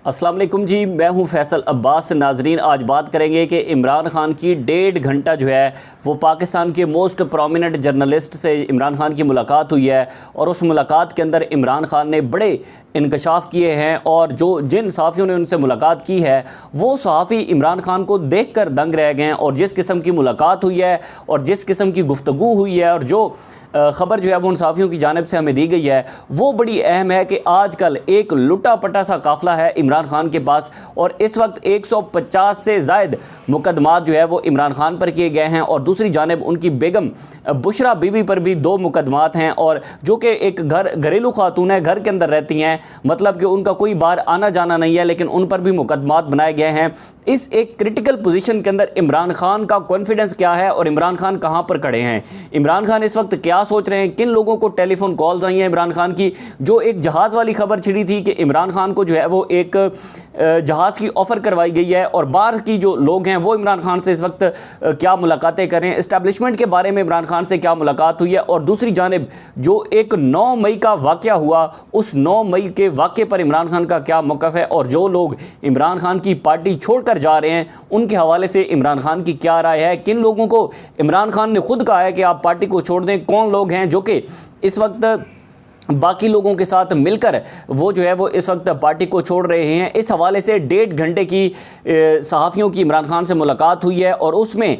अस्सलाम वालेकुम जी, मैं हूं फैसल अब्बास। नाजरीन, आज बात करेंगे कि इमरान खान की 1.5 घंटा जो है वो पाकिस्तान के मोस्ट प्रोमिनेंट जर्नलिस्ट से इमरान खान की मुलाकात हुई है और उस मुलाकात के अंदर इमरान खान ने बड़े इंकशाफ किए हैं और जिन सहाफ़ियों ने उनसे मुलाकात की है वो सहाफ़ी इमरान खान को देख कर दंग रह गए हैं। और जिस किस्म की मुलाकात हुई है और जिस किस्म की गुफ्तगू हुई है और जो ख़बर जो है वो उन सहाफ़ियों की जानिब से हमें दी गई है वो बड़ी अहम है कि आजकल एक लुटा पटा सा काफ़िला है इमरान खान के पास और इस वक्त 150 से ज़ायद मुकदमात जो है वो इमरान खान पर किए गए हैं और दूसरी जानिब उनकी बेगम बुशरा बीबी पर भी 2 मुकदमात हैं और जो कि एक घरेलू खातून है, घर के अंदर रहती हैं, मतलब कि उनका कोई बाहर आना जाना नहीं है, लेकिन उन पर भी मुकदमात बनाए गए हैं। इस एक क्रिटिकल पोजीशन के अंदर इमरान खान का कॉन्फिडेंस क्या है और इमरान खान कहाँ पर खड़े हैं? इमरान खान इस वक्त क्या सोच रहे हैं? किन लोगों को टेलीफोन कॉल्स आई हैं इमरान खान की? जो एक जहाज़ वाली खबर छिड़ी थी कि इमरान खान को जो है वो एक जहाज़ की ऑफ़र करवाई गई है और बाहर की जो लोग हैं वो इमरान खान से इस वक्त क्या मुलाकातें कर रहे हैं, इस्टेब्लिशमेंट के बारे में इमरान खान से क्या मुलाकात हुई है। और दूसरी जानिब जो एक 9 मई का वाक़या हुआ, उस 9 मई के वाक़े पर इमरान खान का क्या मौक़िफ़ है और जो लोग इमरान खान की पार्टी छोड़कर जा रहे हैं उनके हवाले से इमरान खान की क्या राय है? किन लोगों को इमरान खान ने खुद कहा है कि आप पार्टी को छोड़ दें? कौन लोग हैं जो कि इस वक्त बाकी लोगों के साथ मिलकर वो जो है वो इस वक्त पार्टी को छोड़ रहे हैं? इस हवाले से 1.5 घंटे की सहाफ़ियों की इमरान खान से मुलाकात हुई है और उसमें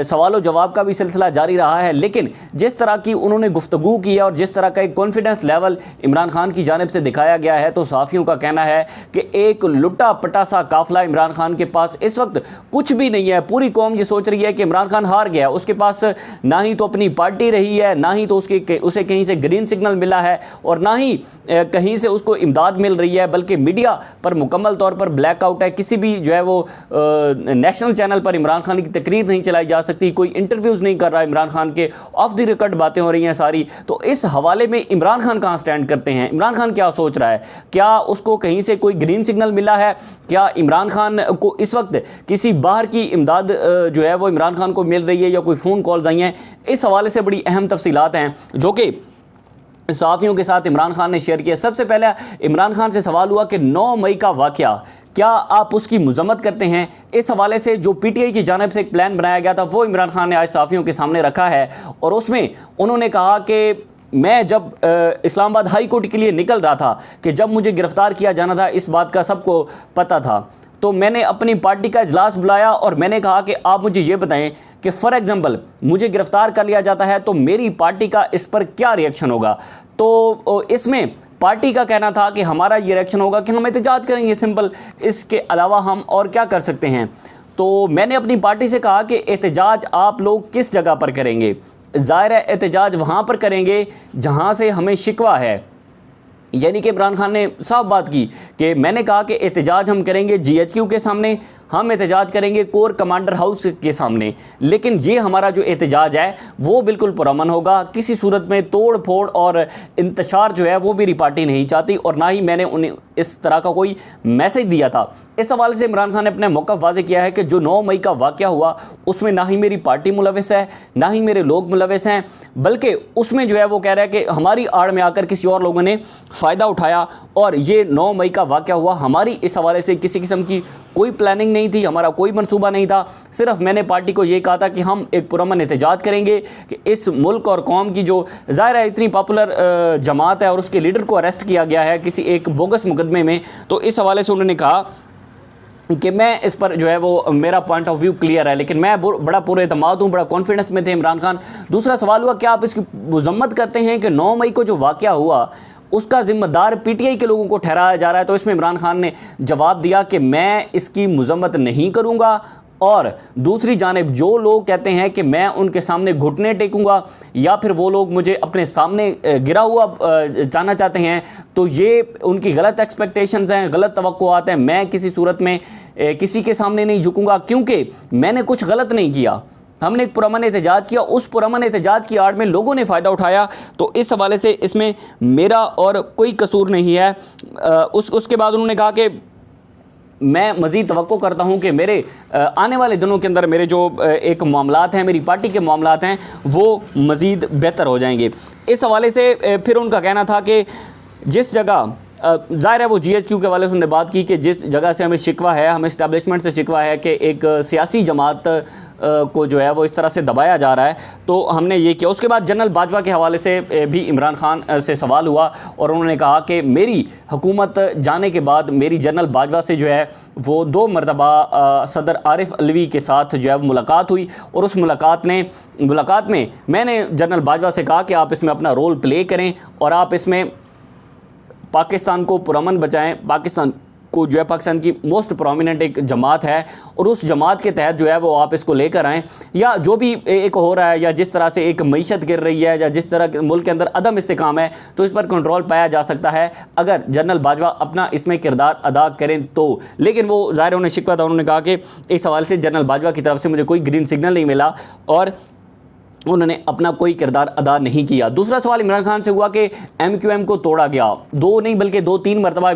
सवाल जवाब का भी सिलसिला जारी रहा है। लेकिन जिस तरह की उन्होंने गुफ्तगू की है और जिस तरह का एक कॉन्फिडेंस लेवल इमरान खान की जानिब से दिखाया गया है, तो सहाफ़ियों का कहना है कि एक लुटा पटा सा काफ़िला इमरान खान के पास इस वक्त कुछ भी नहीं है। पूरी कौम ये सोच रही है कि इमरान खान हार गया, उसके पास ना ही तो अपनी पार्टी रही है, ना ही तो उसे कहीं से ग्रीन सिग्नल मिला है और ना ही कहीं से उसको इमदाद मिल रही है, बल्कि मीडिया पर मुकम्मल तौर पर ब्लैकआउट है। किसी भी जो है वो नेशनल चैनल पर इमरान खान की तकरीर नहीं चलाई जा सकती, कोई इंटरव्यूज़ नहीं कर रहा इमरान खान के, ऑफ द रिकॉर्ड बातें हो रही हैं सारी। तो इस हवाले में इमरान खान कहाँ स्टैंड करते हैं? इमरान खान क्या सोच रहा है? क्या उसको कहीं से कोई ग्रीन सिग्नल मिला है? क्या इमरान खान को इस वक्त किसी बाहर की इमदाद जो है वो इमरान खान को मिल रही है या कोई फ़ोन कॉल्स आई हैं? इस हवाले से बड़ी अहम तफसीलात हैं जो कि सहाफ़ियों के साथ इमरान खान ने शेयर किया। सबसे पहले इमरान खान से सवाल हुआ कि 9 मई का वाक़या, क्या आप उसकी मज़म्मत करते हैं? इस हवाले से जो पीटीआई की जानिब से एक प्लान बनाया गया था वो इमरान खान ने आज सहाफ़ियों के सामने रखा है और उसमें उन्होंने कहा कि मैं जब इस्लामाबाद हाई कोर्ट के लिए निकल रहा था कि जब मुझे गिरफ़्तार किया जाना था, इस बात का सबको पता था, तो मैंने अपनी पार्टी का इजलास बुलाया और मैंने कहा कि आप मुझे ये बताएं कि फ़ॉर एग्ज़ाम्पल मुझे गिरफ़्तार कर लिया जाता है तो मेरी पार्टी का इस पर क्या रिएक्शन होगा। तो इसमें पार्टी का कहना था कि हमारा ये रिएक्शन होगा कि हम एहतजाज करेंगे, सिंपल, इसके अलावा हम और क्या कर सकते हैं। तो मैंने अपनी पार्टी से कहा कि एहतजाज आप लोग किस जगह पर करेंगे? ज़ाहिर है एहतजाज वहाँ पर करेंगे जहाँ से हमें शिकवा है। यानी कि इमरान खान ने साफ बात की कि मैंने कहा कि एहतजाज हम करेंगे GHQ के सामने, हम एहतजाज करेंगे कोर कमांडर हाउस के सामने, लेकिन ये हमारा जो एहतजाज है वो बिल्कुल पुरअमन होगा। किसी सूरत में तोड़ फोड़ और इंतशार जो है वो मेरी पार्टी नहीं चाहती और ना ही मैंने उन्हें इस तरह का कोई मैसेज दिया था। इस हवाले से इमरान खान ने अपने मौक़िफ़ वाज़ेह किया है कि जो 9 मई का वाक़या हुआ उसमें ना ही मेरी पार्टी मुलविस है, ना ही मेरे लोग मुलविस हैं, बल्कि उसमें जो है वो कह रहा है कि हमारी आड़ में आकर किसी और लोगों ने फ़ायदा उठाया और ये 9 मई का वाक़या हुआ। हमारी इस हवाले से किसी किस्म की कोई प्लानिंग नहीं थी, हमारा कोई मंसूबा नहीं था। सिर्फ मैंने पार्टी को ये कहा था कि हम एक पुरअमन एहतजाज करेंगे कि इस मुल्क और कौम की जो ज़ाहिर है इतनी पॉपुलर जमात है और उसके लीडर को अरेस्ट किया गया है किसी एक बोगस मुकदमे में। तो इस हवाले से उन्होंने कहा कि मैं इस पर जो है वो मेरा पॉइंट ऑफ व्यू क्लियर है, लेकिन मैं बड़ा पूरे एतमाद हूँ, बड़ा कॉन्फिडेंस में थे इमरान खान। दूसरा सवाल हुआ क्या आप इसकी मज़म्मत करते हैं कि 9 मई को जो वाक़या हुआ उसका ज़िम्मेदार पीटीआई के लोगों को ठहराया जा रहा है? तो इसमें इमरान खान ने जवाब दिया कि मैं इसकी मज़म्मत नहीं करूँगा और दूसरी जानिब जो लोग कहते हैं कि मैं उनके सामने घुटने टेकूंगा या फिर वो लोग मुझे अपने सामने गिरा हुआ जाना चाहते हैं, तो ये उनकी गलत एक्सपेक्टेशंस हैं, गलत तवक्कुआत हैं। मैं किसी सूरत में किसी के सामने नहीं झुकूंगा क्योंकि मैंने कुछ गलत नहीं किया। हमने एक पुरअमन एहतजाज किया, उस पुरअमन एहतजाज की आड़ में लोगों ने फ़ायदा उठाया, तो इस हवाले से इसमें मेरा और कोई कसूर नहीं है। उसके बाद उन्होंने कहा कि मैं मज़ीद तवक्को करता हूँ कि मेरे आने वाले दिनों के अंदर मेरे जो एक मामलात हैं, मेरी पार्टी के मामलात हैं, वो मज़ीद बेहतर हो जाएंगे। इस हवाले से फिर उनका कहना था कि जिस जगह ज़ाहिर है वो GHQ के हवाले से उन्होंने बात की कि जिस जगह से हमें शिकवा है, हमें इस्टेब्लिशमेंट से शिकवा है कि एक सियासी जमात को जो है वो इस तरह से दबाया जा रहा है, तो हमने ये किया। उसके बाद जनरल बाजवा के हवाले से भी इमरान खान से सवाल हुआ और उन्होंने कहा कि मेरी हुकूमत जाने के बाद मेरी जनरल बाजवा से जो है वो 2 मरतबा सदर आरिफ अलवी के साथ जो है मुलाकात हुई, और उस मुलाकात में मैंने जनरल बाजवा से कहा कि आप इसमें अपना रोल प्ले करें और आप इसमें पाकिस्तान को पुरअमन बचाएं। पाकिस्तान को जो है पाकिस्तान की मोस्ट प्रोमिनेंट एक जमात है, और उस जमात के तहत जो है वो आप इसको लेकर आएँ, या जो भी एक हो रहा है, या जिस तरह से एक मईशत गिर रही है, या जिस तरह मुल्क के अंदर अदम इस्तेकाम है, तो इस पर कंट्रोल पाया जा सकता है अगर जनरल बाजवा अपना इसमें किरदार अदा करें तो। लेकिन वो ज़ाहिर उन्हें शिकवा था, उन्होंने कहा कि इस हवाले से जनरल बाजवा की तरफ से मुझे कोई ग्रीन सिग्नल नहीं मिला और उन्होंने अपना कोई किरदार अदा नहीं किया। दूसरा सवाल इमरान खान से हुआ कि MQM को तोड़ा गया, 2 नहीं बल्कि 2-3 मरतबा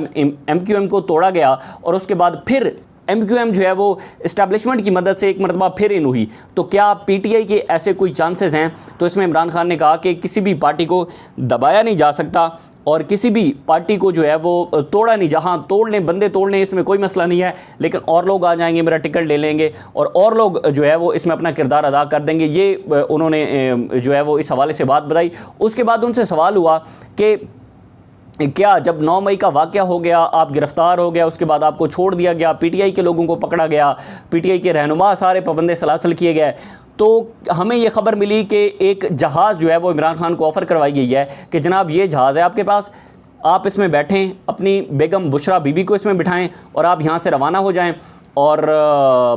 MQM को तोड़ा गया, और उसके बाद फिर MQM जो है वो इस्टेब्लिशमेंट की मदद से एक मरतबा फिर इन हुई, तो क्या PTI के ऐसे कोई चांसेस हैं? तो इसमें इमरान खान ने कहा कि किसी भी पार्टी को दबाया नहीं जा सकता और किसी भी पार्टी को जो है वो तोड़ा नहीं, जहाँ तोड़ने बंदे तोड़ने इसमें कोई मसला नहीं है, लेकिन और लोग आ जाएंगे, मेरा टिकट ले लेंगे और लोग जो है वो इसमें अपना किरदार अदा कर देंगे। ये उन्होंने जो है वो इस हवाले से बात बताई। उसके बाद उनसे सवाल हुआ कि क्या जब 9 मई का वाक़या हो गया, आप गिरफ़्तार हो गया, उसके बाद आपको छोड़ दिया गया, PTI के लोगों को पकड़ा गया, PTI के रहनुमा सारे पाबंदे सलासल किए गए, तो हमें ये ख़बर मिली कि एक जहाज़ जो है वो इमरान खान को ऑफ़र करवाई गई है कि जनाब ये जहाज़ है आपके पास, आप इसमें बैठें, अपनी बेगम बुशरा बीबी को इसमें बिठाएं और आप यहाँ से रवाना हो जाएं और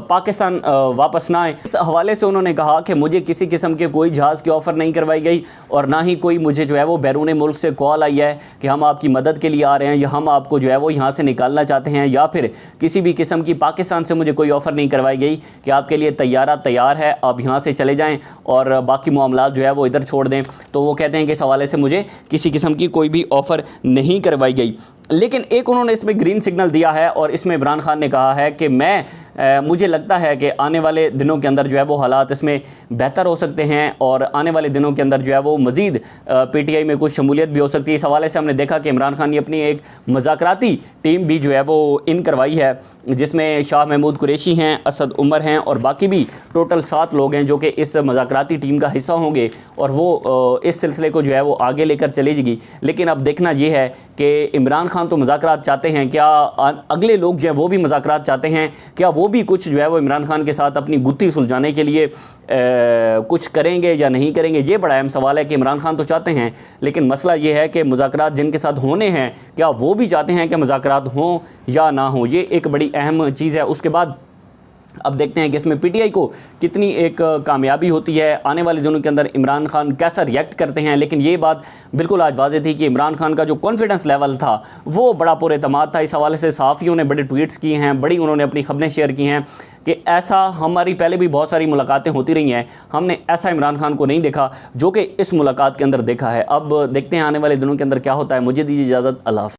पाकिस्तान वापस ना आए। इस हवाले से उन्होंने कहा कि मुझे किसी किस्म के कोई जहाज़ की ऑफ़र नहीं करवाई गई और ना ही कोई मुझे जो है वो बैरून मुल्क से कॉल आई है कि हम आपकी मदद के लिए आ रहे हैं या हम आपको जो है वो यहाँ से निकालना चाहते हैं, या फिर किसी भी किस्म की पाकिस्तान से मुझे कोई ऑफ़र नहीं करवाई गई कि आपके लिए तैयारा तैयार है, आप यहाँ से चले जाएँ और बाकी मामलात जो है वो इधर छोड़ दें। तो वो कहते हैं कि इस हवाले से मुझे किसी किस्म की कोई भी ऑफ़र नहीं करवाई गई। लेकिन एक उन्होंने इसमें ग्रीन सिग्नल दिया है और इसमें इमरान खान ने कहा है कि मुझे लगता है कि आने वाले दिनों के अंदर जो है वो हालात इसमें बेहतर हो सकते हैं और आने वाले दिनों के अंदर जो है वो मज़ीद PTI में कुछ शमूलियत भी हो सकती है। इस हवाले से हमने देखा कि इमरान खान ने अपनी एक मुज़ाकराती टीम भी जो है वो इन करवाई है, जिसमें शाह महमूद कुरैशी हैं, असद उमर हैं और बाकी भी टोटल 7 लोग हैं जो कि इस मुज़ाकराती टीम का हिस्सा होंगे और वो इस सिलसिले को जो है वो आगे लेकर चली जाएगी। लेकिन अब देखना ये है कि इमरान खान तो मुज़ाकरात चाहते हैं, क्या अगले लोग जो है वो भी मुज़ाकरात चाहते हैं? क्या वो भी कुछ जो है वो इमरान खान के साथ अपनी गुत्थी सुलझाने के लिए कुछ करेंगे या नहीं करेंगे? ये बड़ा अहम सवाल है कि इमरान खान तो चाहते हैं, लेकिन मसला ये है कि मुज़ाकरात जिनके साथ होने हैं क्या वो भी चाहते हैं कि मुज़ाकरात हों या ना हो? ये एक बड़ी अहम चीज़ है। उसके बाद अब देखते हैं कि इसमें PTI को कितनी एक कामयाबी होती है, आने वाले दिनों के अंदर इमरान खान कैसा रिएक्ट करते हैं। लेकिन ये बात बिल्कुल आज वाज़ेह थी कि इमरान खान का जो कॉन्फिडेंस लेवल था वो बड़ा पुरएतमाद था। इस हवाले से सहाफ़ियों ने बड़े ट्वीट्स किए हैं, बड़ी उन्होंने अपनी खबरें शेयर की हैं कि ऐसा हमारी पहले भी बहुत सारी मुलाकातें होती रही हैं, हमने ऐसा इमरान खान को नहीं देखा जो कि इस मुलाकात के अंदर देखा है। अब देखते हैं आने वाले दिनों के अंदर क्या होता है। मुझे दीजिए इजाज़त, अल्लाह हाफ़िज़।